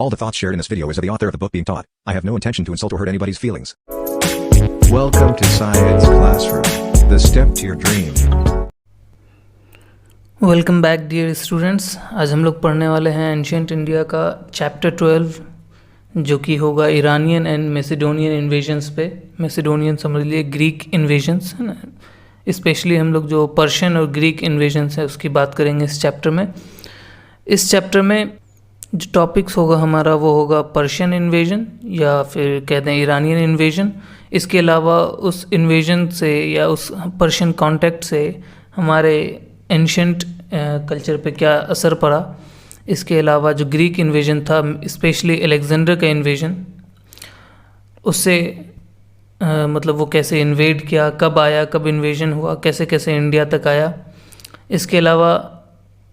All the thoughts shared in this video is of the author of the book being taught. I have no intention to insult or hurt anybody's feelings. Welcome to Science Classroom, the step to your dream. Welcome back dear students. आज हम लोग पढ़ने वाले हैं ancient India का chapter 12, जो कि होगा इरानियन एंड मैसेडोनियन इन्वेजन्स पे। मैसेडोनियन समझ लिए ग्रीक इन्वेजन्स है ना, स्पेशली हम लोग जो पर्शियन और ग्रीक इन्वेजन्स है उसकी बात करेंगे इस चैप्टर में। इस चैप्टर में जो टॉपिक्स होगा हमारा वो होगा पर्शियन इन्वेजन या फिर कहते हैं इरानियन इन्वेजन। इसके अलावा उस इन्वेजन से या उस पर्शियन कॉन्टेक्ट से हमारे एंशिएंट कल्चर पे क्या असर पड़ा। इसके अलावा जो ग्रीक इन्वेजन था, स्पेशली अलेक्जेंडर का इन्वेजन, उससे मतलब वो कैसे इन्वेड किया, कब आया, कब इन्वेजन हुआ, कैसे कैसे इंडिया तक आया। इसके अलावा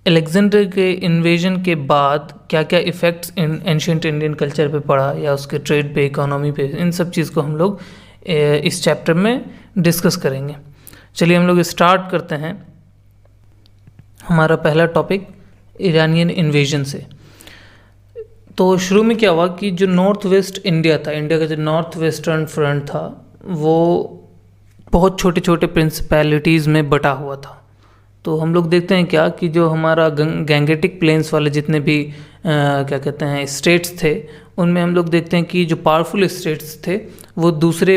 अलेक्जेंडर के इन्वेजन के बाद क्या क्या इफ़ेक्ट्स इन एंशिएंट इंडियन कल्चर पे पड़ा या उसके ट्रेड पे, इकोनॉमी पे, इन सब चीज़ को हम लोग इस चैप्टर में डिस्कस करेंगे। चलिए हम लोग स्टार्ट करते हैं हमारा पहला टॉपिक इरानियन इन्वेजन से। तो शुरू में क्या हुआ कि जो नॉर्थ वेस्ट इंडिया था, इंडिया का जो नॉर्थ वेस्टर्न फ्रंट था, वो बहुत छोटे छोटे प्रिंसिपैलिटीज़ में बटा हुआ था। तो हम लोग देखते हैं क्या कि जो हमारा गैंगेटिक प्लेन्स वाले जितने भी क्या कहते हैं स्टेट्स थे, उनमें हम लोग देखते हैं कि जो पावरफुल स्टेट्स थे वो दूसरे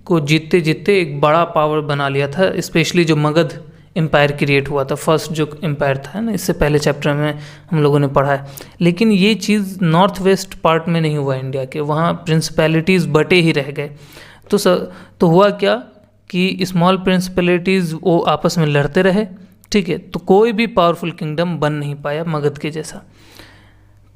को जीतते जीतते एक बड़ा पावर बना लिया था। स्पेशली जो मगध एम्पायर क्रिएट हुआ था, फर्स्ट जो एम्पायर था ना, इससे पहले चैप्टर में हम लोगों ने पढ़ा है। लेकिन ये चीज़ नॉर्थ वेस्ट पार्ट में नहीं हुआ इंडिया के, वहाँ प्रिंसिपैलिटीज़ बटे ही रह गए। तो हुआ क्या कि स्मॉल प्रिंसिपैलिटीज़ वो आपस में लड़ते रहे, ठीक है। तो कोई भी पावरफुल किंगडम बन नहीं पाया मगध के जैसा।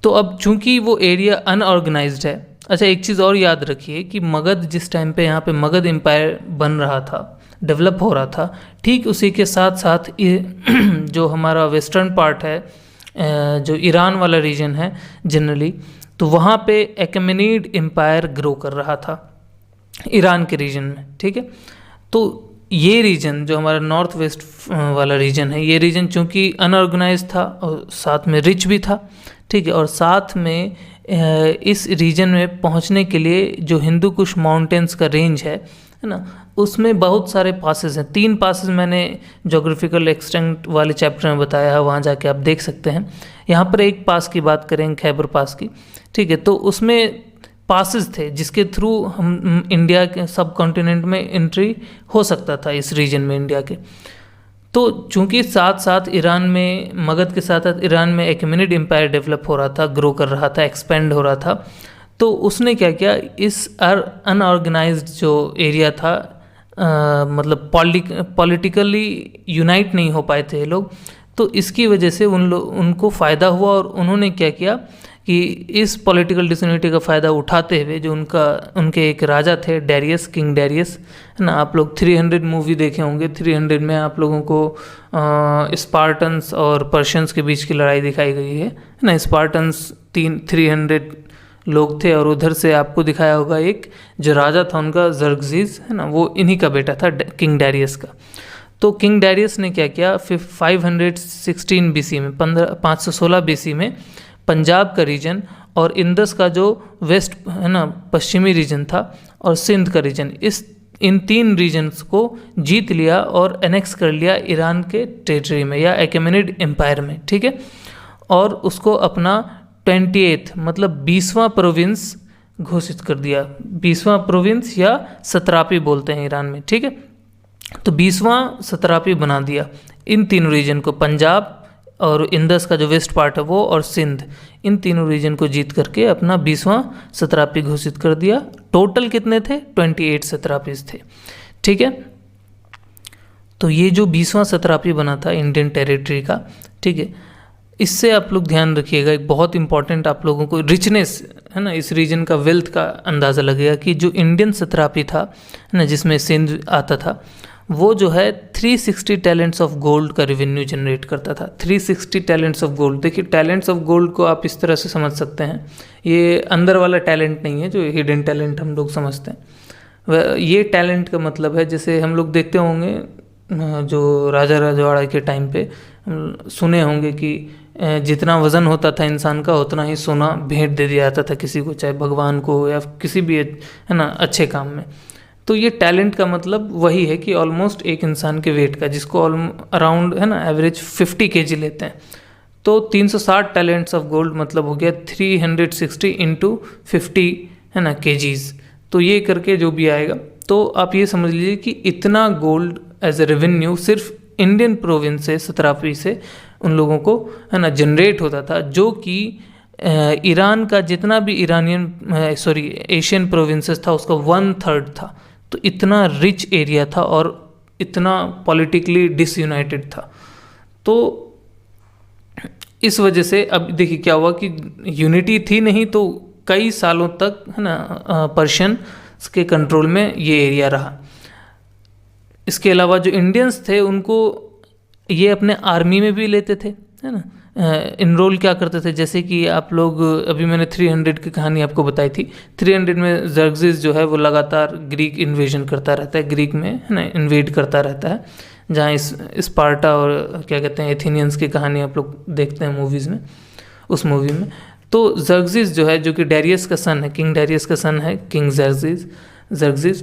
तो अब चूंकि वो एरिया अनऑर्गेनाइज्ड है। अच्छा, एक चीज़ और याद रखिए कि मगध जिस टाइम पे यहाँ पे मगध एम्पायर बन रहा था, डेवलप हो रहा था, ठीक उसी के साथ साथ जो हमारा वेस्टर्न पार्ट है, जो ईरान वाला रीजन है जनरली, तो वहाँ पे एकमेनिड एम्पायर ग्रो कर रहा था ईरान के रीजन में, ठीक है। तो ये रीजन जो हमारा नॉर्थ वेस्ट वाला रीजन है, ये रीजन चूँकि अनऑर्गेनाइज था और साथ में रिच भी था, ठीक है। और साथ में इस रीजन में पहुंचने के लिए जो हिंदू कुश माउंटेन्स का रेंज है ना, उसमें बहुत सारे पासेस हैं। 3 पासेस मैंने जोग्राफिकल एक्सटेंट वाले चैप्टर में बताया है, वहाँ जाके आप देख सकते हैं। यहाँ पर एक पास की बात करें, खैबर पास की, ठीक है। तो उसमें पासेस थे जिसके थ्रू हम इंडिया के सब कॉन्टिनेंट में एंट्री हो सकता था इस रीजन में इंडिया के। तो चूंकि साथ साथ ईरान में, मगध के साथ साथ ईरान में एकमेनिड एम्पायर डेवलप हो रहा था, ग्रो कर रहा था, एक्सपेंड हो रहा था। तो उसने क्या किया, इस अनऑर्गेनाइज्ड जो एरिया था, मतलब पॉलिटिकली यूनाइट नहीं हो पाए थे ये लोग, तो इसकी वजह से उनको फ़ायदा हुआ। और उन्होंने क्या किया कि इस पॉलिटिकल डिसयूनिटी का फ़ायदा उठाते हुए जो उनके एक राजा थे, डेरियस, किंग डेरियस है ना। आप लोग 300 मूवी देखे होंगे। 300 में आप लोगों को स्पार्टन्स और पर्शियंस के बीच की लड़ाई दिखाई गई है ना। स्पार्टन्स 300 लोग थे और उधर से आपको दिखाया होगा एक जो राजा था उनका, जर्गजीज है ना, वो इन्हीं का बेटा था, किंग डेरियस का। तो किंग डेरियस ने क्या किया, 516 BC में, 516 BC में पंजाब का रीजन और इंदस का जो वेस्ट है ना, पश्चिमी रीजन था, और सिंध का रीजन, इन 3 रीजन्स को जीत लिया और एनेक्स कर लिया ईरान के टेरिटरी में या एकमेनिड एम्पायर में, ठीक है। और उसको अपना 28 मतलब 20वां प्रोविंस घोषित कर दिया। 20वां प्रोविंस या सत्रापी बोलते हैं ईरान में, ठीक है। तो 20वां सत्रापी बना दिया इन तीनों रीजन को, पंजाब और इंदस का जो वेस्ट पार्ट है वो, और सिंध, इन तीनों रीजन को जीत करके अपना 20वां सत्रापी घोषित कर दिया। टोटल कितने थे, 28 सत्रापीज थे, ठीक है। तो ये जो 20वां सत्रापी बना था इंडियन टेरिटरी का, ठीक है, इससे आप लोग ध्यान रखिएगा, एक बहुत इंपॉर्टेंट आप लोगों को रिचनेस है ना, इस रीजन का वेल्थ का अंदाज़ा लगेगा कि जो इंडियन सत्रापी था ना, जिसमें सिंध आता था, वो जो है 360 टैलेंट्स ऑफ गोल्ड का रेवेन्यू जनरेट करता था। 360 टैलेंट्स ऑफ गोल्ड। देखिए, टैलेंट्स ऑफ गोल्ड को आप इस तरह से समझ सकते हैं, ये अंदर वाला टैलेंट नहीं है जो हिडन टैलेंट हम लोग समझते हैं। ये टैलेंट का मतलब है, जैसे हम लोग देखते होंगे जो राजा रजवाड़ा के टाइम पे सुने होंगे कि जितना वज़न होता था इंसान का उतना ही सोना भेंट दे दिया जाता था किसी को, चाहे भगवान को या किसी भी है ना अच्छे काम में। तो ये टैलेंट का मतलब वही है कि ऑलमोस्ट एक इंसान के वेट का, जिसको अराउंड है ना एवरेज 50 kg लेते हैं, तो 360 टैलेंट्स ऑफ गोल्ड मतलब हो गया 360 इंटू 50 है ना kgs। तो ये करके जो भी आएगा, तो आप ये समझ लीजिए कि इतना गोल्ड एज ए रेवेन्यू सिर्फ इंडियन प्रोविंस से 17वीं से उन लोगों को है ना जनरेट होता था, जो कि ईरान का जितना भी एशियन प्रोविंसेस था उसका 1/3 था। तो इतना रिच एरिया था और इतना पॉलिटिकली डिसयूनाइटेड था। तो इस वजह से अब देखिए क्या हुआ कि यूनिटी थी नहीं, तो कई सालों तक है ना पर्शियन के कंट्रोल में ये एरिया रहा। इसके अलावा जो इंडियंस थे उनको ये अपने आर्मी में भी लेते थे, है ना, इनरोल क्या करते थे, जैसे कि आप लोग अभी मैंने 300 की कहानी आपको बताई थी। 300 में जर्गजिस जो है वो लगातार ग्रीक इन्वेजन करता रहता है, ग्रीक में है ना इन्वेड करता रहता है, जहाँ स्पार्टा और क्या कहते हैं एथेनियंस की कहानी आप लोग देखते हैं मूवीज़ में, उस मूवी में। तो जर्गजिस जो है, जो कि डेरियस का सन है, किंग डेरियस का सन है, किंग जर्गजिस,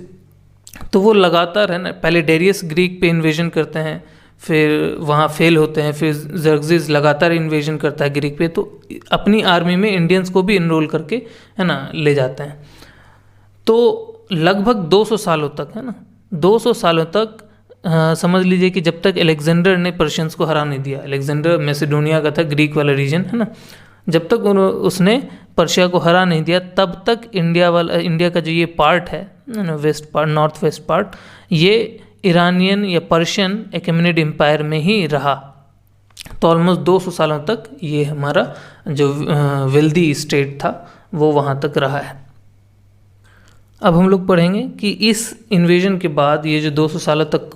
तो वो लगातार है ना पहले डेरियस ग्रीक पे इन्वेजन करते हैं, फिर वहाँ फेल होते हैं, फिर जर्गजिस लगातार इन्वेजन करता है ग्रीक पे, तो अपनी आर्मी में इंडियंस को भी इनरोल करके है ना ले जाते हैं। तो लगभग 200 सालों तक है ना 200 सालों तक समझ लीजिए कि जब तक अलेक्जेंडर ने पर्शियंस को हरा नहीं दिया, अलेक्जेंडर मैसेडोनिया का था, ग्रीक वाला रीजन है ना, जब तक उसने पर्शिया को हरा नहीं दिया तब तक इंडिया का जो ये पार्ट है west part, north west part, ये ईरानियन या पर्शियन एकेमेनिड एम्पायर में ही रहा। तो ऑलमोस्ट 200 सालों तक ये हमारा जो वेल्दी स्टेट था वो वहाँ तक रहा है। अब हम लोग पढ़ेंगे कि इस इन्वेजन के बाद ये जो 200 सालों तक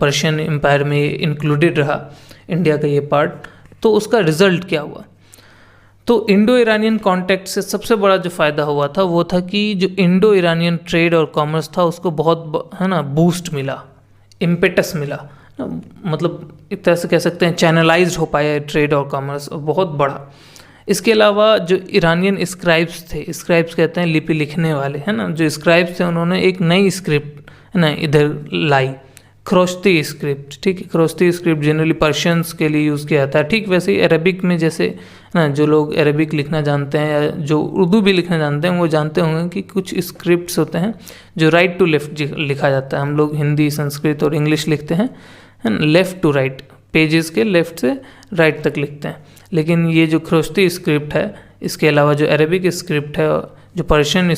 पर्शियन एम्पायर में इंक्लूडेड रहा इंडिया का ये पार्ट, तो उसका रिजल्ट क्या हुआ। तो इंडो ईरानियन कॉन्टैक्ट से सबसे बड़ा जो फ़ायदा हुआ था वो था कि जो इंडो ईरानियन ट्रेड और कॉमर्स था उसको बहुत है ना बूस्ट मिला, इम्पेटस मिला, मतलब एक तरह से कह सकते हैं चैनलाइज्ड हो पाया ट्रेड और कॉमर्स बहुत बड़ा। इसके अलावा जो ईरानियन स्क्राइब्स थे, स्क्राइब्स कहते हैं लिपि लिखने वाले, है ना, जो स्क्राइब्स थे उन्होंने एक नई स्क्रिप्ट है ना इधर लाई, खरोश्ती स्क्रिप्ट। ठीक है, खरोश्ती स्क्रिप्ट जनरली पर्शियंस के लिए यूज़ किया जाता है। ठीक वैसे ही अरबिक में जैसे ना जो लोग अरबिक लिखना जानते हैं या जो उर्दू भी लिखना जानते हैं वो जानते होंगे कि कुछ स्क्रिप्ट्स होते हैं जो राइट टू लेफ्ट लिखा जाता है। हम लोग हिंदी, संस्कृत और इंग्लिश लिखते हैं लेफ़्ट टू राइट, पेजेस के लेफ़्ट से राइट तक लिखते हैं। लेकिन ये जो खरोश्ती स्क्रिप्ट है, इसके अलावा जो अरबिक स्क्रिप्ट है, जो पर्शियन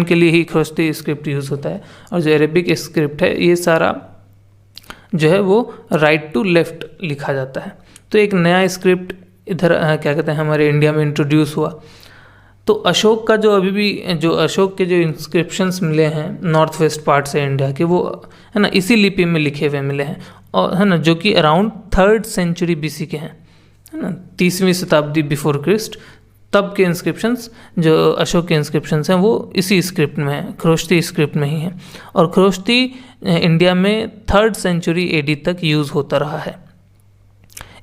के लिए ही खरोश्ती स्क्रिप्ट यूज़ होता है, और जो अरबिक स्क्रिप्ट है ये सारा जो है वो राइट टू लेफ़्ट लिखा जाता है। तो एक नया स्क्रिप्ट इधर क्या कहते हैं हमारे इंडिया में इंट्रोड्यूस हुआ। तो अशोक का जो अभी भी जो अशोक के जो इंस्क्रिप्शंस मिले हैं नॉर्थ वेस्ट पार्ट से इंडिया के, वो है ना इसी लिपि में लिखे हुए मिले हैं, और है ना जो कि अराउंड 3rd सेंचुरी BC के हैं, है ना 30वीं शताब्दी बिफोर क्रिस्ट। तब के इंस्क्रिप्शंस जो अशोक के इंस्क्रिप्शंस हैं वो इसी स्क्रिप्ट में है, खरोश्ती स्क्रिप्ट में ही है, और खरोश्ती इंडिया में 3rd सेंचुरी AD तक यूज़ होता रहा है।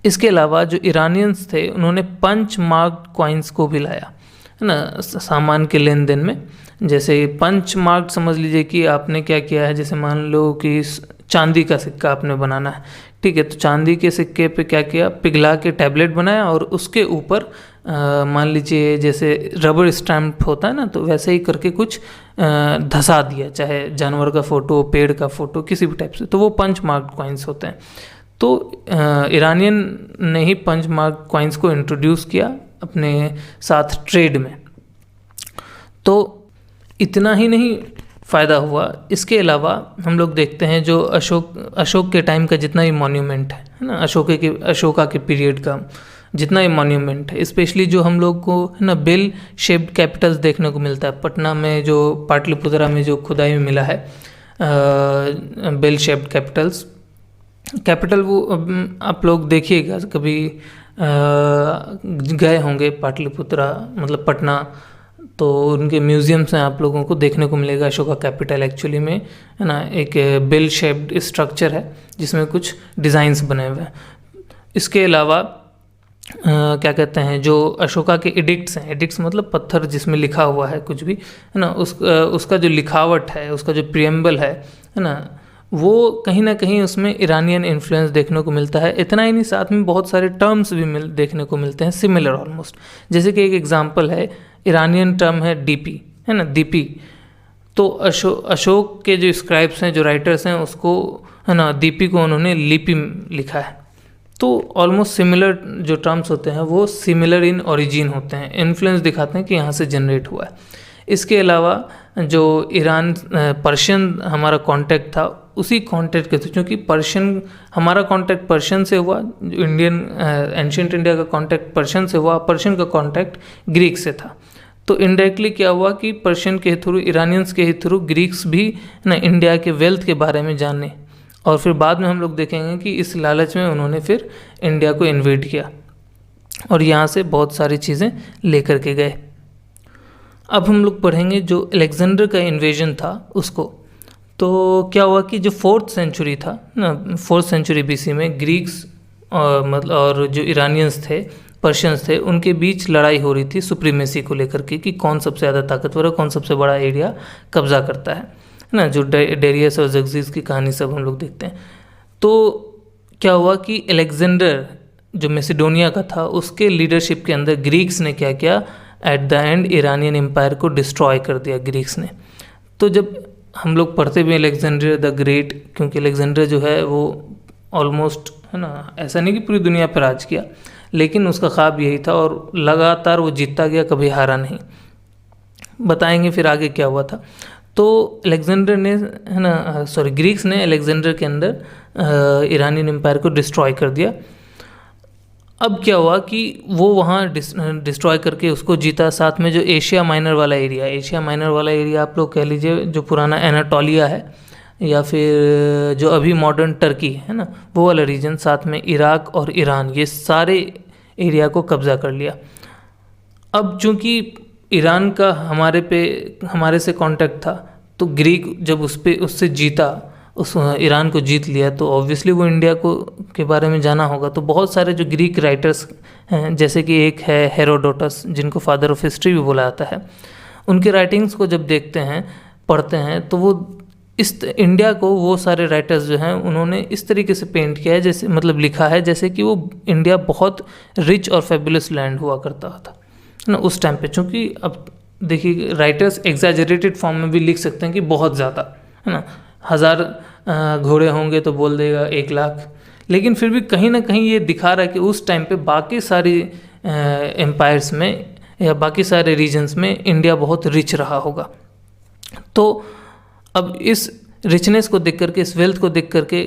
इसके अलावा जो ईरानियंस थे उन्होंने पंच मार्क्ड कॉइन्स को भी लाया, है ना, सामान के लेन देन में। जैसे पंच मार्क्ड समझ लीजिए कि आपने क्या किया है, जैसे मान लो कि चांदी का सिक्का आपने बनाना है, ठीक है, तो चांदी के सिक्के पे क्या किया, पिघला के टैबलेट बनाया और उसके ऊपर मान लीजिए जैसे रबर स्टैम्प होता है ना, तो वैसे ही करके कुछ धसा दिया, चाहे जानवर का फ़ोटो, पेड़ का फ़ोटो, किसी भी टाइप से, तो वो पंच मार्क्ड कॉइन्स होते हैं। तो ईरानियन ने ही पंच मार्क्ड कॉइन्स को इंट्रोड्यूस किया अपने साथ ट्रेड में। तो इतना ही नहीं फ़ायदा हुआ, इसके अलावा हम लोग देखते हैं जो अशोक के टाइम का जितना भी मॉन्यूमेंट है ना, अशोका के पीरियड का जितना भी मॉन्यूमेंट है, स्पेशली जो हम लोग को है ना बेल शेप्ड कैपिटल्स देखने को मिलता है। पटना में जो पाटलिपुत्रा में जो खुदाई में मिला है बेल शेप्ड कैपिटल वो आप लोग देखिएगा, कभी गए होंगे पाटलिपुत्रा मतलब पटना, तो उनके म्यूज़ियम्स हैं, आप लोगों को देखने को मिलेगा अशोका कैपिटल एक्चुअली में है ना एक बेल शेप्ड स्ट्रक्चर है जिसमें कुछ डिज़ाइंस बने हुए हैं। इसके अलावा क्या कहते हैं, जो अशोका के एडिक्ट्स हैं, एडिक्ट्स मतलब पत्थर जिसमें लिखा हुआ है कुछ भी, है ना, उसका जो लिखावट है, उसका जो प्रियम्बल है ना, वो कहीं ना कहीं उसमें ईरानियन इन्फ्लुएंस देखने को मिलता है। इतना ही नहीं, साथ में बहुत सारे टर्म्स भी देखने को मिलते हैं सिमिलर ऑलमोस्ट। जैसे कि एक एग्जांपल है, ईरानियन टर्म है डीपी, है ना, दीपी। तो अशोक के जो स्क्राइब्स हैं, जो राइटर्स हैं, उसको, है ना, दीपी को उन्होंने लिपि लिखा है। तो ऑलमोस्ट सिमिलर जो टर्म्स होते हैं वो सिमिलर इन ओरिजिन होते हैं, इन्फ्लुएंस दिखाते हैं कि यहाँ से जनरेट हुआ है। इसके अलावा जो ईरान पर्शियन हमारा कांटेक्ट था, उसी कांटेक्ट के थ्रू, क्योंकि पर्शियन हमारा कांटेक्ट पर्शियन से हुआ, इंडियन एंशिएंट इंडिया का कांटेक्ट पर्शियन से हुआ, पर्शियन का कांटेक्ट ग्रीक से था। तो इनडायरेक्टली क्या हुआ कि पर्शियन के थ्रू, ईरानियंस के थ्रू ग्रीक्स भी ना इंडिया के वेल्थ के बारे में जाने, और फिर बाद में हम लोग देखेंगे कि इस लालच में उन्होंने फिर इंडिया को इन्वेड किया और यहाँ से बहुत सारी चीज़ें लेकर के गए। अब हम लोग पढ़ेंगे जो अलेक्जेंडर का इन्वेजन था उसको। तो क्या हुआ कि जो 4th सेंचुरी था ना, 4th सेंचुरी BC में ग्रीक्स और जो ईरानियंस थे, पर्शियंस थे, उनके बीच लड़ाई हो रही थी सुप्रीमेसी को लेकर के कि कौन सबसे ज़्यादा ताकतवर है, कौन सबसे बड़ा एरिया कब्जा करता है ना। जो डेरियस और जगजीस की कहानी सब हम लोग देखते हैं। तो क्या हुआ कि अलेक्जेंडर जो मैसिडोनिया का था, उसके लीडरशिप के अंदर ग्रीक्स ने क्या किया, at the end Iranian empire को डिस्ट्रॉय कर दिया ग्रीक्स ने। तो जब हम लोग पढ़ते भी अलेक्जेंडर द ग्रेट, क्योंकि अलेक्जेंडर जो है वो ऑलमोस्ट, है ना, ऐसा नहीं कि पूरी दुनिया पर राज किया, लेकिन उसका ख्वाब यही था और लगातार वो जीतता गया, कभी हारा नहीं। बताएंगे फिर आगे क्या हुआ था। तो अलेक्जेंडर ने, है ना, ग्रीक्स ने अलेक्जेंडर के अंदर ईरानियन एम्पायर को डिस्ट्रॉय कर दिया। अब क्या हुआ कि वो वहाँ डिस्ट्रॉय करके उसको जीता। साथ में जो एशिया माइनर वाला एरिया आप लोग कह लीजिए, जो पुराना एनाटोलिया है या फिर जो अभी मॉडर्न टर्की है ना, वो वाला रीजन, साथ में इराक और ईरान, ये सारे एरिया को कब्जा कर लिया। अब चूँकि ईरान का हमारे से कांटेक्ट था, तो ग्रीक जब उससे जीता, उस ईरान को जीत लिया, तो ऑब्वियसली वो इंडिया के बारे में जाना होगा। तो बहुत सारे जो ग्रीक राइटर्स हैं, जैसे कि एक है हेरोडोटस, जिनको फादर ऑफ हिस्ट्री भी बोला जाता है, उनके राइटिंग्स को जब देखते हैं, पढ़ते हैं, तो वो इस इंडिया को, वो सारे राइटर्स जो हैं, उन्होंने इस तरीके से पेंट किया है, जैसे मतलब लिखा है जैसे कि वो इंडिया बहुत रिच और फेबुलस लैंड हुआ करता था ना उस टाइम पे। चूँकि अब देखिए, राइटर्स एग्जैजरेटेड फॉर्म में भी लिख सकते हैं कि बहुत ज़्यादा, है ना, 1000 घोड़े होंगे तो बोल देगा 1 लाख, लेकिन फिर भी कहीं ना कहीं ये दिखा रहा है कि उस टाइम पे बाकी सारी एम्पायर्स में या बाकी सारे रीजन्स में इंडिया बहुत रिच रहा होगा। तो अब इस रिचनेस को देख करके, इस वेल्थ को देख करके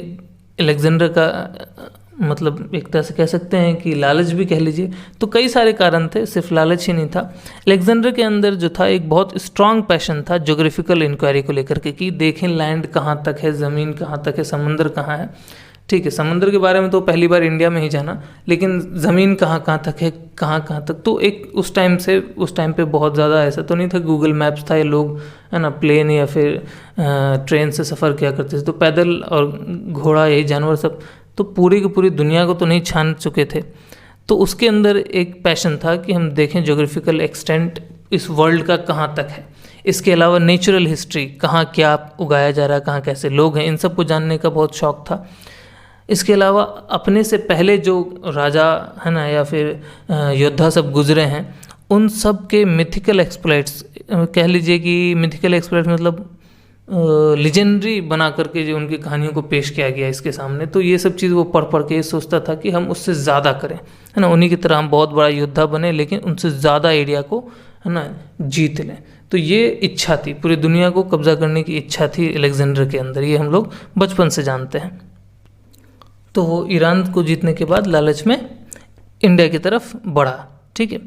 अलेक्जेंडर का मतलब एक तरह से कह सकते हैं कि लालच भी कह लीजिए। तो कई सारे कारण थे, सिर्फ लालच ही नहीं था। अलेक्जेंडर के अंदर जो था एक बहुत स्ट्रांग पैशन था ज्योग्राफिकल इंक्वायरी को लेकर के, कि देखें लैंड कहाँ तक है, ज़मीन कहाँ तक है, समंदर कहाँ है। ठीक है, समुद्र के बारे में तो पहली बार इंडिया में ही जाना, लेकिन ज़मीन कहाँ कहाँ तक है, कहाँ कहाँ तक। तो एक उस टाइम पे बहुत ज़्यादा ऐसा तो नहीं था, गूगल मैप्स था, ये लोग, है ना, प्लेन या फिर ट्रेन से सफ़र किया करते थे। तो पैदल और घोड़ा, यही जानवर सब तो पूरी की पूरी दुनिया को तो नहीं छान चुके थे। तो उसके अंदर एक पैशन था कि हम देखें ज्योग्राफिकल एक्सटेंट इस वर्ल्ड का कहाँ तक है। इसके अलावा नेचुरल हिस्ट्री, कहाँ क्या उगाया जा रहा है, कहाँ कैसे लोग हैं, इन सब को जानने का बहुत शौक़ था। इसके अलावा अपने से पहले जो राजा, है ना, या फिर योद्धा सब गुजरे हैं, उन सब के मिथिकल एक्सप्लॉइट्स, कह लीजिए कि मिथिकल एक्सप्लॉइट्स मतलब लेजेंडरी बना करके जो उनकी कहानियों को पेश किया गया इसके सामने। तो ये सब चीज़ वो पढ़ के सोचता था कि हम उससे ज़्यादा करें, है ना, उन्हीं की तरह हम बहुत बड़ा योद्धा बने, लेकिन उनसे ज़्यादा एरिया को, है ना, जीत लें। तो ये इच्छा थी, पूरी दुनिया को कब्जा करने की इच्छा थी अलेक्जेंडर के अंदर, ये हम लोग बचपन से जानते हैं। तो वो ईरान को जीतने के बाद लालच में इंडिया की तरफ बढ़ा। ठीक है,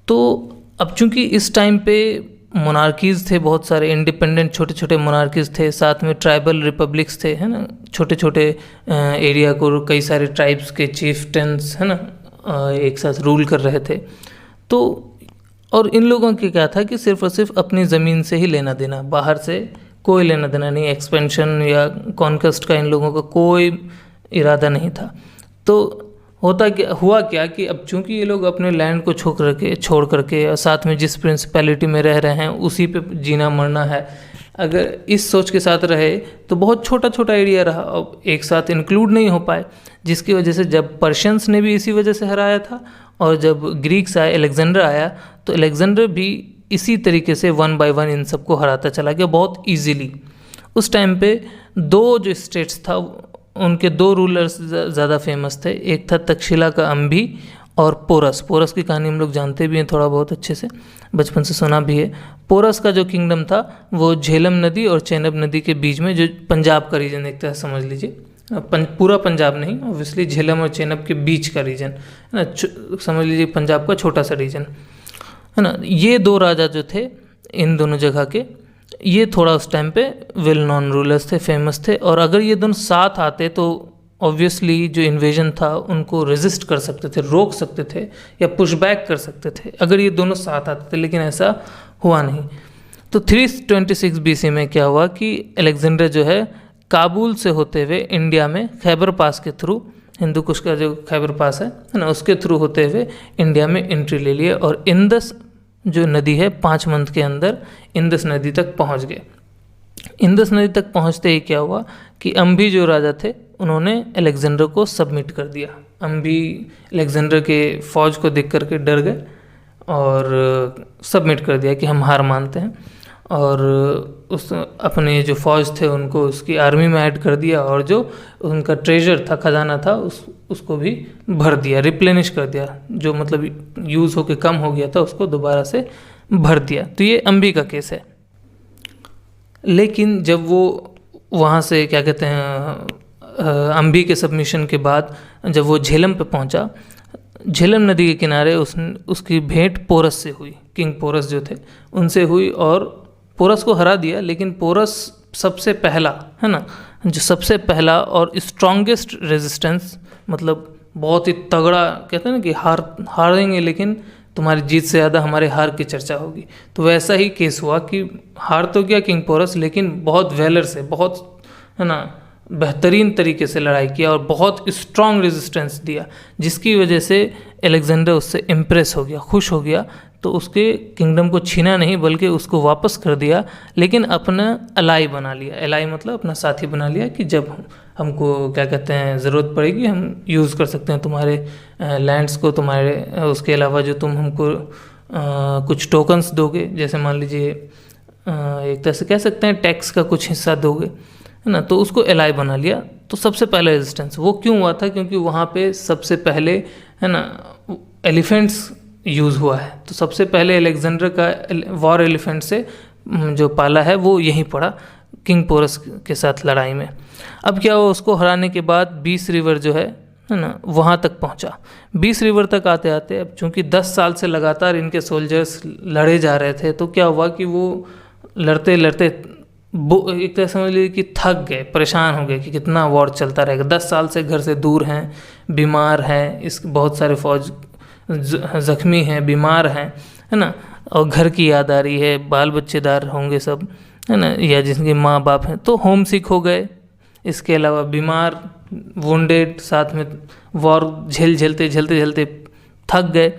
तो अब चूंकि इस टाइम पे मोनार्कीज़ थे, बहुत सारे इंडिपेंडेंट छोटे छोटे मोनार्कीज़ थे, साथ में ट्राइबल रिपब्लिक्स थे, है ना, छोटे छोटे एरिया को कई सारे ट्राइब्स के चीफ्टेंस, है ना, एक साथ रूल कर रहे थे। तो और इन लोगों के क्या था कि सिर्फ और सिर्फ अपनी ज़मीन से ही लेना देना, बाहर से कोई लेना देना नहीं, एक्सपेंशन या कॉन्क्वेस्ट का इन लोगों का कोई इरादा नहीं था। तो हुआ क्या कि अब चूंकि ये लोग अपने लैंड को छोड़ करके और साथ में जिस प्रिंसिपैलिटी में रह रहे हैं उसी पे जीना मरना है, अगर इस सोच के साथ रहे तो बहुत छोटा छोटा एरिया रहा, अब एक साथ इंक्लूड नहीं हो पाए, जिसकी वजह से जब पर्शियंस ने भी इसी वजह से हराया था और जब ग्रीक्स आए, अलेक्जेंडर आया, तो अलेक्जेंडर भी इसी तरीके से 1 बाय 1 इन सबको हराता चला गया बहुत ईजीली। उस टाइम पे दो जो स्टेट्स था उनके दो रूलर्स ज़्यादा फेमस थे, एक था तक्षशिला का अम्भी और पोरस की कहानी हम लोग जानते भी हैं थोड़ा बहुत अच्छे से, बचपन से सुना भी है। पोरस का जो किंगडम था वो झेलम नदी और चेनाब नदी के बीच में, जो पंजाब का रीजन एक तरह समझ लीजिए, पूरा पंजाब नहीं, ऑब्वियसली झेलम और चेनाब के बीच का रीजन है ना, समझ लीजिए पंजाब का छोटा सा रीजन है ना। ये दो राजा जो थे इन दोनों जगह के, ये थोड़ा उस टाइम पे वेल नॉन रूलर्स थे, फेमस थे, और अगर ये दोनों साथ आते तो ऑब्वियसली जो इन्वेजन था उनको रेजिस्ट कर सकते थे, रोक सकते थे या पुश बैक कर सकते थे अगर ये दोनों साथ आते थे, लेकिन ऐसा हुआ नहीं। तो 326 BC में क्या हुआ कि अलेक्जेंडर जो है काबुल से होते हुए इंडिया में खैबर पास के थ्रू, हिंदू कुश का जो खैबर पास है ना, उसके थ्रू होते हुए इंडिया में एंट्री ले लिए और इंदस जो नदी है 5 मंथ के अंदर इंदस नदी तक पहुंच गए। इंदस नदी तक पहुंचते ही क्या हुआ कि अम्भी जो राजा थे उन्होंने अलेक्जेंडर को सबमिट कर दिया। अम्भी अलेक्जेंडर के फौज को देख करके डर गए और सबमिट कर दिया कि हम हार मानते हैं, और उस अपने जो फौज थे उनको उसकी आर्मी में ऐड कर दिया और जो उनका ट्रेजर था, खजाना था, उसको भी भर दिया, रिप्लेनिश कर दिया, जो मतलब यूज़ होके कम हो गया था उसको दोबारा से भर दिया। तो ये अम्भी का केस है। लेकिन जब वो वहाँ से क्या कहते हैं अम्भी के सबमिशन के बाद जब वो झेलम पे पहुँचा, झेलम नदी के किनारे उसकी भेंट पोरस से हुई, किंग पोरस जो थे उनसे हुई और पोरस को हरा दिया। लेकिन पोरस सबसे पहला है ना, जो सबसे पहला और स्ट्रॉन्गेस्ट रेजिस्टेंस, मतलब बहुत ही तगड़ा, कहते हैं ना कि हारेंगे लेकिन तुम्हारी जीत से ज़्यादा हमारे हार की चर्चा होगी, तो वैसा ही केस हुआ कि हार तो गया किंग पोरस, लेकिन बहुत वेलर से, बहुत है ना बेहतरीन तरीके से लड़ाई किया और बहुत स्ट्रॉन्ग रेजिस्टेंस दिया, जिसकी वजह से अलेक्जेंडर उससे इम्प्रेस हो गया, खुश हो गया। तो उसके किंगडम को छीना नहीं बल्कि उसको वापस कर दिया, लेकिन अपना अलाई बना लिया। अलाई मतलब अपना साथी बना लिया कि जब हमको क्या कहते हैं ज़रूरत पड़ेगी हम यूज़ कर सकते हैं तुम्हारे लैंड्स को, तुम्हारे उसके अलावा जो तुम हमको कुछ टोकन्स दोगे, जैसे मान लीजिए एक तरह से कह सकते हैं टैक्स का कुछ हिस्सा दोगे, है ना, तो उसको एलाई बना लिया। तो सबसे पहला रेजिस्टेंस वो क्यों हुआ था, क्योंकि वहाँ पे सबसे पहले है ना एलिफेंट्स यूज़ हुआ है। तो सबसे पहले अलेक्जेंडर का वॉर एलिफेंट से जो पाला है वो यहीं पड़ा किंग पोरस के साथ लड़ाई में। अब क्या हुआ, उसको हराने के बाद 20 रिवर जो है ना वहाँ तक पहुँचा। 20 रिवर तक आते आते अब चूँकि 10 साल से लगातार इनके सोल्जर्स लड़े जा रहे थे, तो क्या हुआ कि वो लड़ते लड़ते एक तरह समझ लीजिए कि थक गए, परेशान हो गए कि कितना वॉर चलता रहेगा। 10 साल से घर से दूर हैं, बीमार हैं, इस बहुत सारे फौज जख्मी हैं, बीमार हैं, है ना, और घर की याद आ रही है, बाल बच्चेदार होंगे सब, है ना, या जिनके माँ बाप हैं, तो होम सिक हो गए। इसके अलावा बीमार, वुंडेड, साथ में वॉर झेलते थक गए।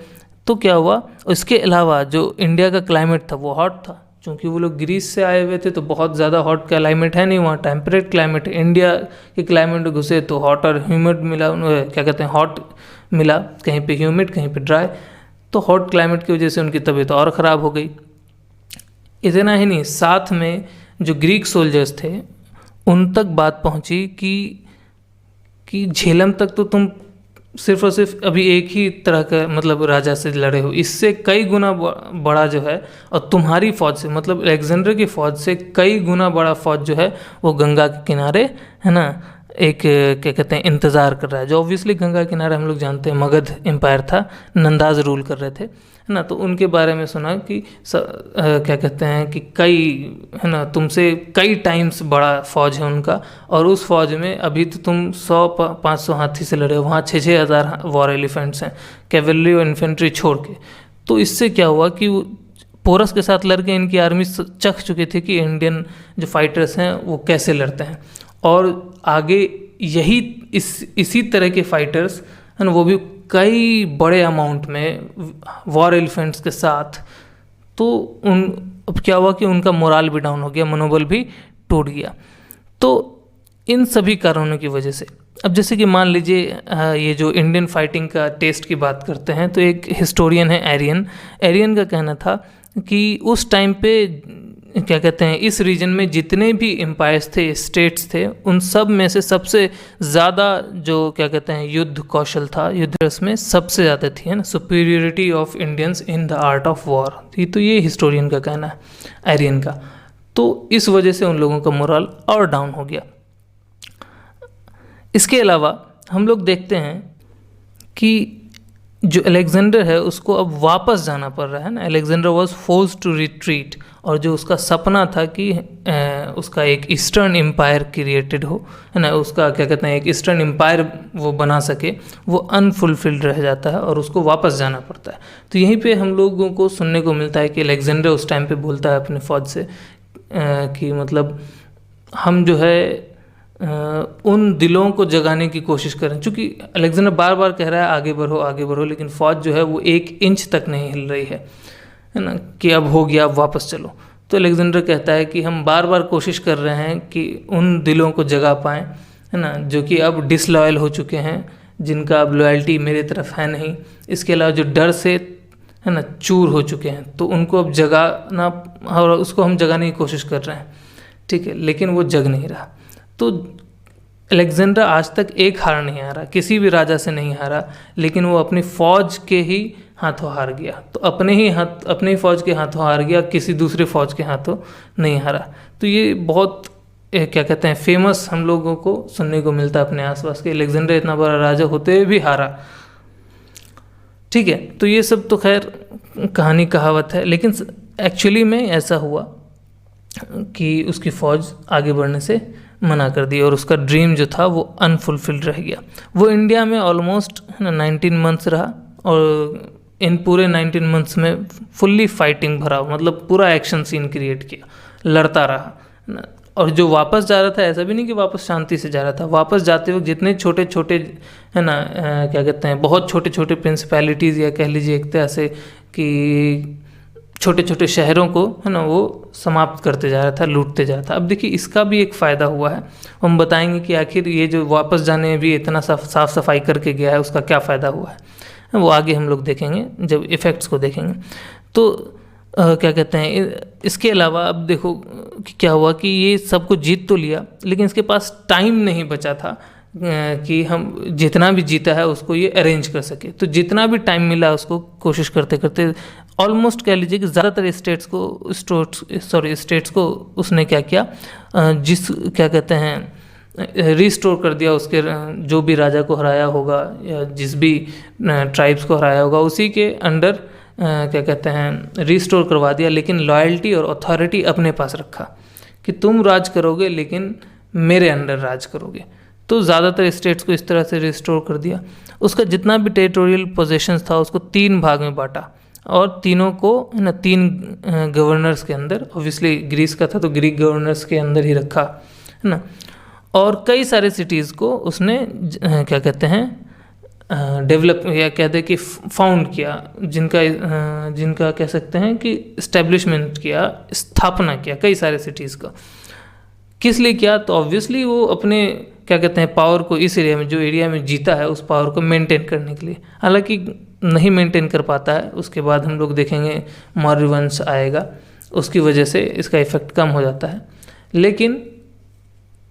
तो क्या हुआ, इसके अलावा जो इंडिया का क्लाइमेट था वो हॉट था, क्योंकि वो लोग ग्रीस से आए हुए थे, तो बहुत ज़्यादा हॉट क्लाइमेट है नहीं वहाँ, टेम्परेट क्लाइमेट है। इंडिया के क्लाइमेट में घुसे तो हॉट और ह्यूमिड मिला, क्या कहते हैं हॉट मिला, कहीं पे ह्यूमिड कहीं पे ड्राई, तो हॉट क्लाइमेट की वजह से उनकी तबीयत और ख़राब हो गई। इतना ही नहीं, साथ में जो ग्रीक सोल्जर्स थे उन तक बात पहुंची कि झेलम तक तो तुम सिर्फ और सिर्फ अभी एक ही तरह का मतलब राजा से लड़े हो, इससे कई गुना बड़ा जो है, और तुम्हारी फौज से मतलब अलेक्जेंडर की फौज से कई गुना बड़ा फौज जो है वो गंगा के किनारे है ना एक क्या कहते हैं इंतज़ार कर रहा है। जो ऑब्वियसली गंगा के किनारे हम लोग जानते हैं मगध एम्पायर था, नंदाज रूल कर रहे थे, है ना, तो उनके बारे में सुना कि क्या कहते हैं कि कई है ना तुमसे कई टाइम्स बड़ा फौज है उनका, और उस फौज में अभी तो तुम 100-500 हाथी से लड़े हो, वहाँ 6-6 हज़ार वॉर एलिफेंट्स हैं, कैवलरी और इन्फेंट्री छोड़ के। तो इससे क्या हुआ कि पोरस के साथ लड़ के इनकी आर्मी चख चुकी थी कि इंडियन जो फाइटर्स हैं वो कैसे लड़ते हैं, और आगे यही इसी तरह के फाइटर्स है ना, वो भी कई बड़े अमाउंट में वॉर एलिफेंट्स के साथ, तो अब क्या हुआ कि उनका मोराल भी डाउन हो गया, मनोबल भी टूट गया। तो इन सभी कारणों की वजह से अब जैसे कि मान लीजिए ये जो इंडियन फाइटिंग का टेस्ट की बात करते हैं, तो एक हिस्टोरियन है एरियन का कहना था कि उस टाइम पे क्या कहते हैं, इस रीजन में जितने भी एम्पायर्स थे, स्टेट्स थे, उन सब में से सबसे ज़्यादा जो क्या कहते हैं युद्ध कौशल था, युद्ध रस में सबसे ज़्यादा थी, है ना, superiority of Indians in the art of war थी। तो ये हिस्टोरियन का कहना है, एरियन का। तो इस वजह से उन लोगों का मोरल और डाउन हो गया। इसके अलावा हम लोग देखते हैं कि जो अलेक्जेंडर है उसको अब वापस जाना पड़ रहा है ना, Alexander was forced to retreat, और जो उसका सपना था कि उसका एक ईस्टर्न एम्पायर क्रिएटेड हो, है ना, उसका क्या कहते हैं एक ईस्टर्न एम्पायर वो बना सके, वो अनफुलफिल्ड रह जाता है और उसको वापस जाना पड़ता है। तो यहीं पे हम लोगों को सुनने को मिलता है कि अलेक्जेंडर उस टाइम पे बोलता है अपने फ़ौज से कि मतलब हम जो है उन दिलों को जगाने की कोशिश करें, क्योंकि अलेक्जेंडर बार बार कह रहा है आगे बढ़ो, लेकिन फ़ौज जो है वो 1 इंच तक नहीं हिल रही है ना, कि अब हो गया, अब वापस चलो। तो अलेक्जेंडर कहता है कि हम बार बार कोशिश कर रहे हैं कि उन दिलों को जगा पाएँ, है ना, जो कि अब डिसलॉयल हो चुके हैं, जिनका अब लॉयल्टी मेरे तरफ है नहीं। इसके अलावा जो डर से है ना चूर हो चुके हैं, तो उनको अब जगाना, और उसको हम जगाने की कोशिश कर रहे हैं, ठीक है, लेकिन वो जग नहीं रहा। तो अलेक्जेंडर आज तक एक हार नहीं हारा, किसी भी राजा से नहीं हारा, लेकिन वो अपनी फ़ौज के ही हाथों हार गया। तो अपने ही फ़ौज के हाथों हार गया, किसी दूसरे फ़ौज के हाथों नहीं हारा। तो ये बहुत क्या कहते हैं फेमस हम लोगों को सुनने को मिलता है अपने आसपास के, अलेक्जेंडर इतना बड़ा राजा होते हुए भी हारा, ठीक है। तो ये सब तो खैर कहानी कहावत है, लेकिन एक्चुअली में ऐसा हुआ कि उसकी फ़ौज आगे बढ़ने से मना कर दी और उसका ड्रीम जो था वो अनफुलफिल्ड रह गया। वो इंडिया में ऑलमोस्ट 19 मंथ्स रहा, और इन पूरे 19 मंथ्स में फुल्ली फाइटिंग भरा, मतलब पूरा एक्शन सीन क्रिएट किया, लड़ता रहा। और जो वापस जा रहा था, ऐसा भी नहीं कि वापस शांति से जा रहा था, वापस जाते वक्त जितने छोटे छोटे है ना क्या कहते हैं बहुत छोटे छोटे प्रिंसिपैलिटीज़, या कह लीजिए एक तरह से कि छोटे छोटे शहरों को है ना वो समाप्त करते जा रहा था, लूटते जा रहा था। अब देखिए इसका भी एक फ़ायदा हुआ है, हम बताएंगे कि आखिर ये जो वापस जाने में भी इतना साफ सफाई करके गया है उसका क्या फ़ायदा हुआ है, वो आगे हम लोग देखेंगे जब इफ़ेक्ट्स को देखेंगे। तो क्या कहते हैं इसके अलावा अब देखो कि क्या हुआ कि ये सब कुछ जीत तो लिया, लेकिन इसके पास टाइम नहीं बचा था कि हम जितना भी जीता है उसको ये अरेंज कर सके। तो जितना भी टाइम मिला उसको कोशिश करते करते ऑलमोस्ट कह लीजिए कि ज़्यादातर स्टेट्स को उसने क्या किया, जिस क्या कहते हैं रिस्टोर कर दिया, उसके जो भी राजा को हराया होगा या जिस भी ट्राइब्स को हराया होगा उसी के अंडर क्या कहते हैं रिस्टोर करवा दिया, लेकिन लॉयल्टी और अथॉरिटी अपने पास रखा कि तुम राज करोगे लेकिन मेरे अंडर राज करोगे। तो ज़्यादातर स्टेट्स को इस तरह से रिस्टोर कर दिया। उसका जितना भी टेरिटोरियल पोजेशंस था उसको 3 भाग में बांटा, और तीनों को है ना 3 गवर्नर्स के अंदर, ऑब्वियसली ग्रीस का था तो ग्रीक गवर्नर्स के अंदर ही रखा, है ना। और कई सारे सिटीज़ को उसने क्या कहते हैं डेवलप या कहते हैं कि फाउंड किया, जिनका कह सकते हैं कि इस्टेब्लिशमेंट किया, स्थापना किया कई सारे सिटीज़ का। किस लिए किया, तो ऑब्वियसली वो अपने क्या कहते हैं पावर को इस एरिया में, जो एरिया में जीता है, उस पावर को मेंटेन करने के लिए। हालांकि नहीं मेंटेन कर पाता है, उसके बाद हम लोग देखेंगे मौर्य वंश आएगा, उसकी वजह से इसका इफेक्ट कम हो जाता है, लेकिन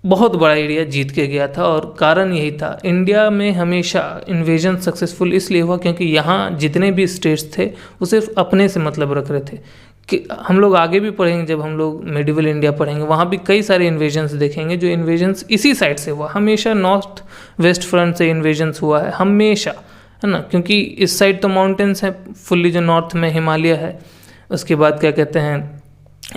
बहुत बड़ा एरिया जीत के गया था। और कारण यही था, इंडिया में हमेशा इन्वेजन सक्सेसफुल इसलिए हुआ क्योंकि यहाँ जितने भी स्टेट्स थे वो सिर्फ अपने से मतलब रख रहे थे। कि हम लोग आगे भी पढ़ेंगे, जब हम लोग मेडिवल इंडिया पढ़ेंगे वहाँ भी कई सारे इन्वेजन्स देखेंगे, जो इन्वेजन्स इसी साइड से हुआ, हमेशा नॉर्थ वेस्ट फ्रंट से इन्वेजन्स हुआ है हमेशा, है ना, क्योंकि इस साइड तो माउंटेन्स है फुल्ली, जो नॉर्थ में हिमालय है, उसके बाद क्या कहते हैं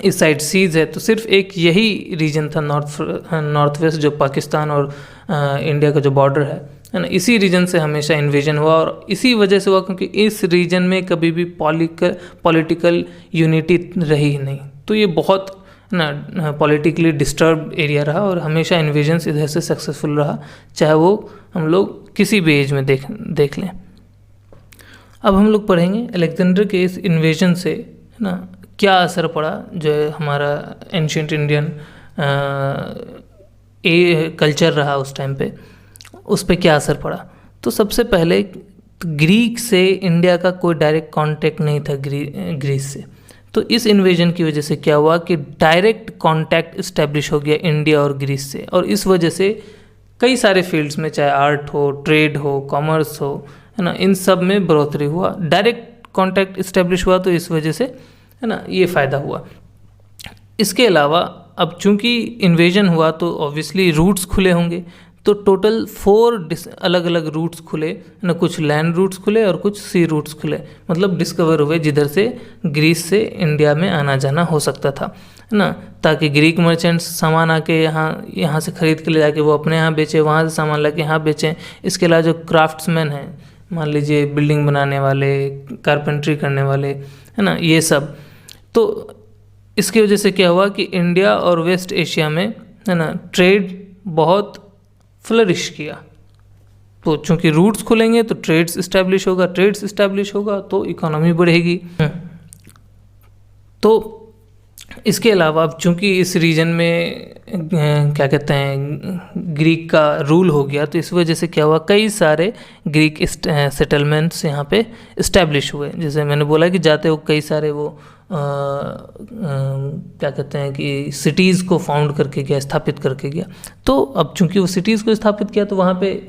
इस साइड सीज है, तो सिर्फ एक यही रीजन था नॉर्थ वेस्ट, जो पाकिस्तान और इंडिया का जो बॉर्डर है ना, इसी रीजन से हमेशा इन्वेजन हुआ। और इसी वजह से हुआ क्योंकि इस रीजन में कभी भी पॉलिटिकल यूनिटी रही ही नहीं। तो ये बहुत ना पॉलिटिकली डिस्टर्ब एरिया रहा और हमेशा इन्वेजन्स इधर से सक्सेसफुल रहा, चाहे वो हम लोग किसी भी एज में देख लें। अब हम लोग पढ़ेंगे अलेक्जेंडर के इस इन्वेजन से ना क्या असर पड़ा, जो है हमारा एंशिएंट इंडियन कल्चर रहा उस टाइम पे, उस पर क्या असर पड़ा। तो सबसे पहले ग्रीक से इंडिया का कोई डायरेक्ट कांटेक्ट नहीं था ग्रीस से। तो इस इन्वेजन की वजह से क्या हुआ कि डायरेक्ट कांटेक्ट इस्टेब्लिश हो गया इंडिया और ग्रीस से, और इस वजह से कई सारे फील्ड्स में, चाहे आर्ट हो, ट्रेड हो, कॉमर्स हो, है ना, इन सब में बढ़ोतरी हुआ। डायरेक्ट कांटेक्ट इस्टेब्लिश हुआ तो इस वजह से, है ना, ये फ़ायदा हुआ। इसके अलावा अब चूंकि इन्वेजन हुआ तो ऑब्वियसली रूट्स खुले होंगे, तो टोटल 4 अलग अलग रूट्स खुले ना, कुछ लैंड रूट्स खुले और कुछ सी रूट्स खुले, मतलब डिस्कवर हुए जिधर से ग्रीस से इंडिया में आना जाना हो सकता था, है ना, ताकि ग्रीक मर्चेंट्स सामान आके यहाँ से ख़रीद के ले जाके वो अपने यहाँ बेचें, वहाँ से सामान ला के यहाँ बेचें। इसके अलावा जो क्राफ्ट्समैन हैं, मान लीजिए बिल्डिंग बनाने वाले, कारपेंट्री करने वाले, है ना, ये सब, तो इसकी वजह से क्या हुआ कि इंडिया और वेस्ट एशिया में, है ना, ट्रेड बहुत फ्लरिश किया। तो चूंकि रूट्स खुलेंगे तो ट्रेड्स इस्टेब्लिश होगा, ट्रेड्स इस्टेब्लिश होगा तो इकोनॉमी बढ़ेगी। तो इसके अलावा अब चूंकि इस रीजन में क्या कहते हैं ग्रीक का रूल हो गया, तो इस वजह से क्या हुआ, कई सारे ग्रीक सेटलमेंट्स यहाँ पे इस्टेब्लिश हुए। जैसे मैंने बोला कि जाते हो कई सारे वो क्या कहते हैं कि सिटीज़ को फाउंड करके गया, स्थापित करके गया। तो अब चूंकि वो सिटीज़ को स्थापित किया तो वहाँ पे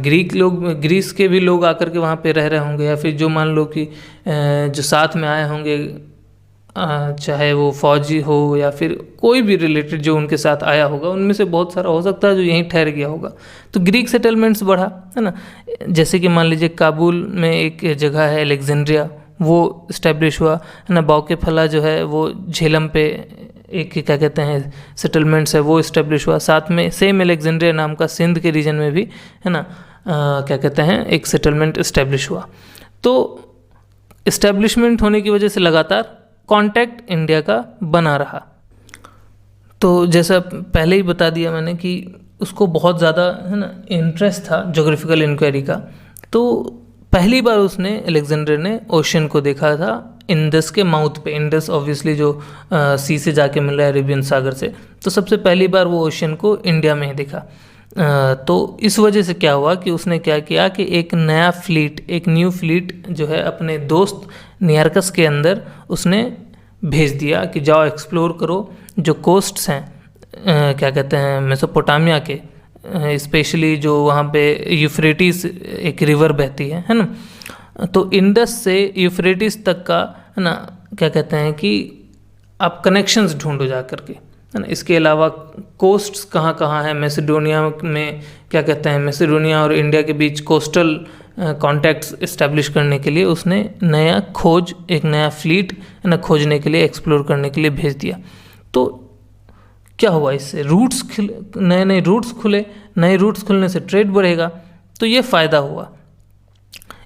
ग्रीक लोग, ग्रीस के भी लोग आकर के वहाँ पे रह रहे होंगे, या फिर जो मान लो कि जो साथ में आए होंगे, चाहे वो फौजी हो या फिर कोई भी रिलेटेड जो उनके साथ आया होगा, उनमें से बहुत सारा हो सकता है जो यहीं ठहर गया होगा। तो ग्रीक सेटलमेंट्स बढ़ा, है ना। जैसे कि मान लीजिए काबुल में एक जगह है अलेक्जेंड्रिया, वो इस्टेब्लिश हुआ, है ना। बाउकेफला जो है वो झेलम पे एक क्या कहते हैं सेटलमेंट्स है, वो इस्टेब्लिश हुआ। साथ में सेम अलेक्जेंड्रिया नाम का सिंध के रीजन में भी, है ना, क्या कहते हैं एक सेटलमेंट इस्टेब्लिश हुआ। तो इस्टेब्लिशमेंट होने की वजह से लगातार कांटेक्ट इंडिया का बना रहा। तो जैसा पहले ही बता दिया मैंने कि उसको बहुत ज़्यादा, है ना, इंटरेस्ट था ज्योग्राफिकल इंक्वायरी का। तो पहली बार उसने, अलेक्जेंडर ने ओशन को देखा था इंडस के माउथ पे। इंडस ऑब्वियसली जो सी से जाके मिल रहा है अरेबियन सागर से, तो सबसे पहली बार वो ओशन को इंडिया में ही देखा। तो इस वजह से क्या हुआ कि उसने क्या किया कि एक नया फ्लीट, एक न्यू फ्लीट जो है अपने दोस्त नियार्कस के अंदर उसने भेज दिया कि जाओ एक्सप्लोर करो जो कोस्ट्स हैं, क्या कहते हैं मेसोपोटामिया के, स्पेशली जो वहाँ पे यूफ्रेटिस एक रिवर बहती है ना। तो इंडस से यूफ्रेटिस तक का, है ना, क्या कहते हैं कि आप कनेक्शंस ढूंढो जा करके, है ना। इसके अलावा कोस्ट्स कहाँ कहाँ हैं मैसेडोनिया में, क्या कहते हैं मैसेडोनिया और इंडिया के बीच कोस्टल कॉन्टैक्ट्स इस्टेब्लिश करने के लिए उसने नया खोज, एक नया फ्लीट, है ना, खोजने के लिए, एक्सप्लोर करने के लिए भेज दिया। तो क्या हुआ, इससे रूट्स नए नए रूट्स खुले, नए रूट्स खुलने से ट्रेड बढ़ेगा, तो ये फ़ायदा हुआ।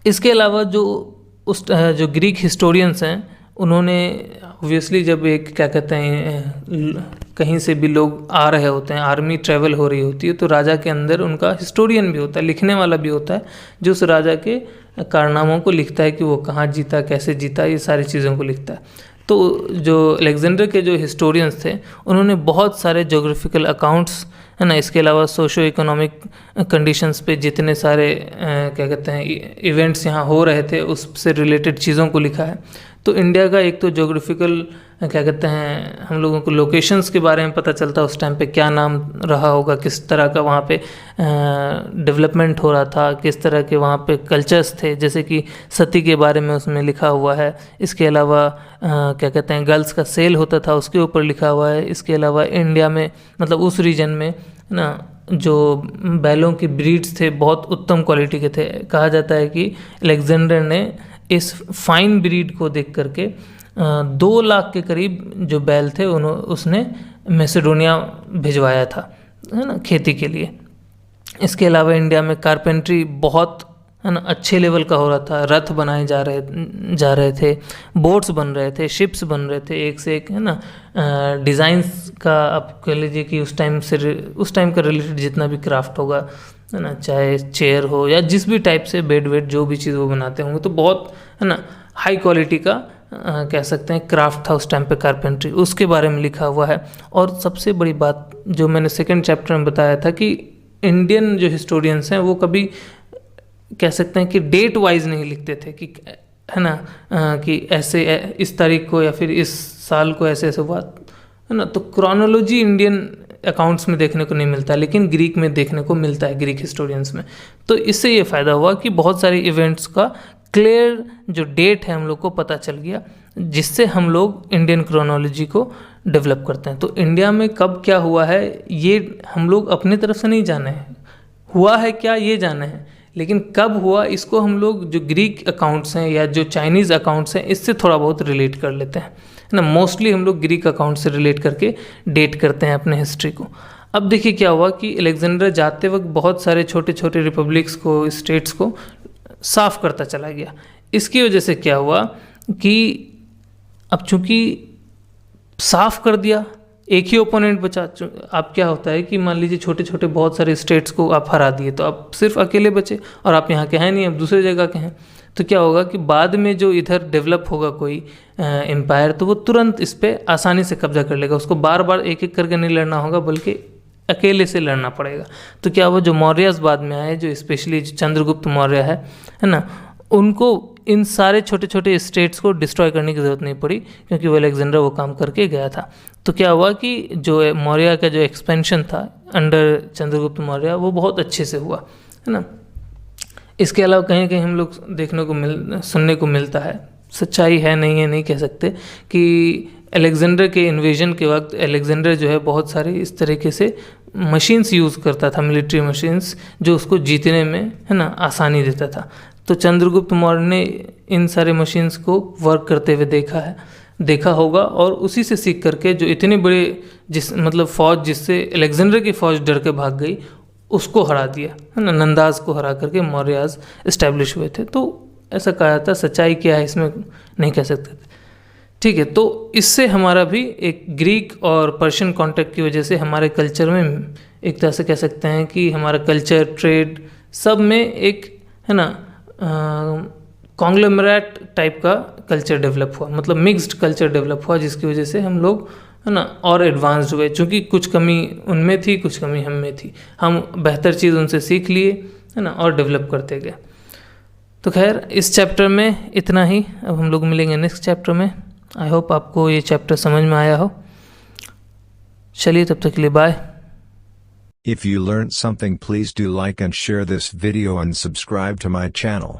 इसके अलावा जो ग्रीक हिस्टोरियंस हैं, उन्होंने ऑब्वियसली जब एक क्या कहते हैं कहीं से भी लोग आ रहे होते हैं, आर्मी ट्रैवल हो रही होती है, तो राजा के अंदर उनका हिस्टोरियन भी होता है, लिखने वाला भी होता है, जो उस राजा के कारनामों को लिखता है कि वो कहाँ जीता, कैसे जीता, ये सारी चीज़ों को लिखता है। तो जो अलेक्जेंडर के जो हिस्टोरियंस थे, उन्होंने बहुत सारे जोग्राफिकल अकाउंट्स, है ना, इसके अलावा सोशो इकोनॉमिक कंडीशंस पे जितने सारे क्या कहते हैं इवेंट्स यहाँ हो रहे थे उससे रिलेटेड चीज़ों को लिखा है। तो इंडिया का एक तो जोग्राफिकल क्या कहते हैं हम लोगों को लोकेशंस के बारे में पता चलता है, उस टाइम पे क्या नाम रहा होगा, किस तरह का वहाँ पे डेवलपमेंट हो रहा था, किस तरह के वहाँ पे कल्चर्स थे, जैसे कि सती के बारे में उसमें लिखा हुआ है। इसके अलावा क्या कहते हैं गर्ल्स का सेल होता था, उसके ऊपर लिखा हुआ है। इसके अलावा इंडिया में, मतलब उस रीजन में ना, जो बैलों की ब्रीड्स थे बहुत उत्तम क्वालिटी के थे। कहा जाता है कि अलेक्जेंडर ने इस फाइन ब्रीड को देख करके 2 लाख के करीब जो बैल थे उसने मैसेडोनिया भिजवाया था, है ना, खेती के लिए। इसके अलावा इंडिया में कारपेंट्री बहुत है ना, अच्छे लेवल का हो रहा था। रथ बनाए जा रहे थे, बोट्स बन रहे थे, शिप्स बन रहे थे, एक से एक, है ना। डिज़ाइंस का आप कह लीजिए कि उस टाइम का रिलेटेड जितना भी क्राफ्ट होगा, है ना, चाहे चेयर हो या जिस भी टाइप से बेड वेड जो भी चीज़ वो बनाते होंगे, तो बहुत, है ना, हाई क्वालिटी का कह सकते हैं क्राफ्ट था उस टाइम पे कारपेंट्री, उसके बारे में लिखा हुआ है। और सबसे बड़ी बात जो मैंने सेकंड चैप्टर में बताया था कि इंडियन जो हिस्टोरियंस हैं वो कभी कह सकते हैं कि डेट वाइज नहीं लिखते थे कि, है ना, कि ऐसे इस तारीख को या फिर इस साल को ऐसे ऐसे हुआ, है ना। तो क्रोनोलॉजी इंडियन अकाउंट्स में देखने को नहीं मिलता, लेकिन ग्रीक में देखने को मिलता है, ग्रीक हिस्टोरियंस में। तो इससे ये फ़ायदा हुआ कि बहुत सारे इवेंट्स का क्लियर जो डेट है हम लोग को पता चल गया, जिससे हम लोग इंडियन क्रोनोलॉजी को डेवलप करते हैं। तो इंडिया में कब क्या हुआ है ये हम लोग अपने तरफ से नहीं जाने हैं, हुआ है क्या ये जाने हैं, लेकिन कब हुआ इसको हम लोग जो ग्रीक अकाउंट्स हैं या जो चाइनीज़ अकाउंट्स हैं इससे थोड़ा बहुत रिलेट कर लेते हैं, है ना। मोस्टली हम लोग ग्रीक अकाउंट से रिलेट करके डेट करते हैं अपने हिस्ट्री को। अब देखिए क्या हुआ कि अलेक्जेंडर जाते वक्त बहुत सारे छोटे छोटे रिपब्लिक्स को, स्टेट्स को साफ करता चला गया। इसकी वजह से क्या हुआ कि अब चूंकि साफ कर दिया, एक ही ओपोनेंट बचा। आप क्या होता है कि मान लीजिए छोटे छोटे बहुत सारे स्टेट्स को आप हरा दिए, तो आप सिर्फ अकेले बचे और आप यहाँ के हैं नहीं, अब दूसरे जगह के हैं। तो क्या होगा कि बाद में जो इधर डेवलप होगा कोई एम्पायर, तो वो तुरंत इस पर आसानी से कब्जा कर लेगा। उसको बार बार एक एक करके नहीं लड़ना होगा, बल्कि अकेले से लड़ना पड़ेगा। तो क्या हुआ, जो मौर्यस बाद में आए, जो स्पेशली चंद्रगुप्त मौर्य है ना, उनको इन सारे छोटे छोटे स्टेट्स को डिस्ट्रॉय करने की ज़रूरत नहीं पड़ी, क्योंकि वो अलेक्जेंडर वो काम करके गया था। तो क्या हुआ कि जो मौर्य का जो एक्सपेंशन था अंडर चंद्रगुप्त मौर्य, वो बहुत अच्छे से हुआ, है ना। इसके अलावा कहीं कहीं हम लोग सुनने को मिलता है, सच्चाई है नहीं है नहीं कह सकते, कि अलेक्जेंडर के इन्वेजन के वक्त अलेक्जेंडर जो है बहुत सारे इस तरीके से मशीन्स यूज़ करता था, मिलिट्री मशीन्स, जो उसको जीतने में, है ना, आसानी देता था। तो चंद्रगुप्त मौर्य ने इन सारे मशीन्स को वर्क करते हुए देखा होगा, और उसी से सीख करके जो इतने बड़े मतलब फौज जिससे अलेक्जेंडर की फौज डर के भाग गई, उसको हरा दिया, है ना। नंदाज को हरा करके मौर्याज इस्टेब्लिश हुए थे। तो ऐसा कहा जाता है, सच्चाई क्या है इसमें नहीं कह सकते थे, ठीक है। तो इससे हमारा भी एक ग्रीक और पर्शियन कॉन्टेक्ट की वजह से हमारे कल्चर में एक तरह से कह सकते हैं कि हमारा कल्चर, ट्रेड, सब में एक, है ना, कॉन्ग्लोमरेट टाइप का कल्चर डेवलप हुआ, मतलब मिक्स्ड कल्चर डेवलप हुआ, जिसकी वजह से हम लोग, है ना, और एडवांस्ड हुए। चूँकि कुछ कमी उनमें थी, कुछ कमी हम में थी, हम बेहतर चीज़ उनसे सीख लिए, है ना, और डेवलप करते गए। तो खैर इस चैप्टर में इतना ही, अब हम लोग मिलेंगे नेक्स्ट चैप्टर में। आई होप आपको ये चैप्टर समझ में आया हो। चलिए तब तक के लिए bye. If you learned something, please do like and share this video and subscribe to my channel.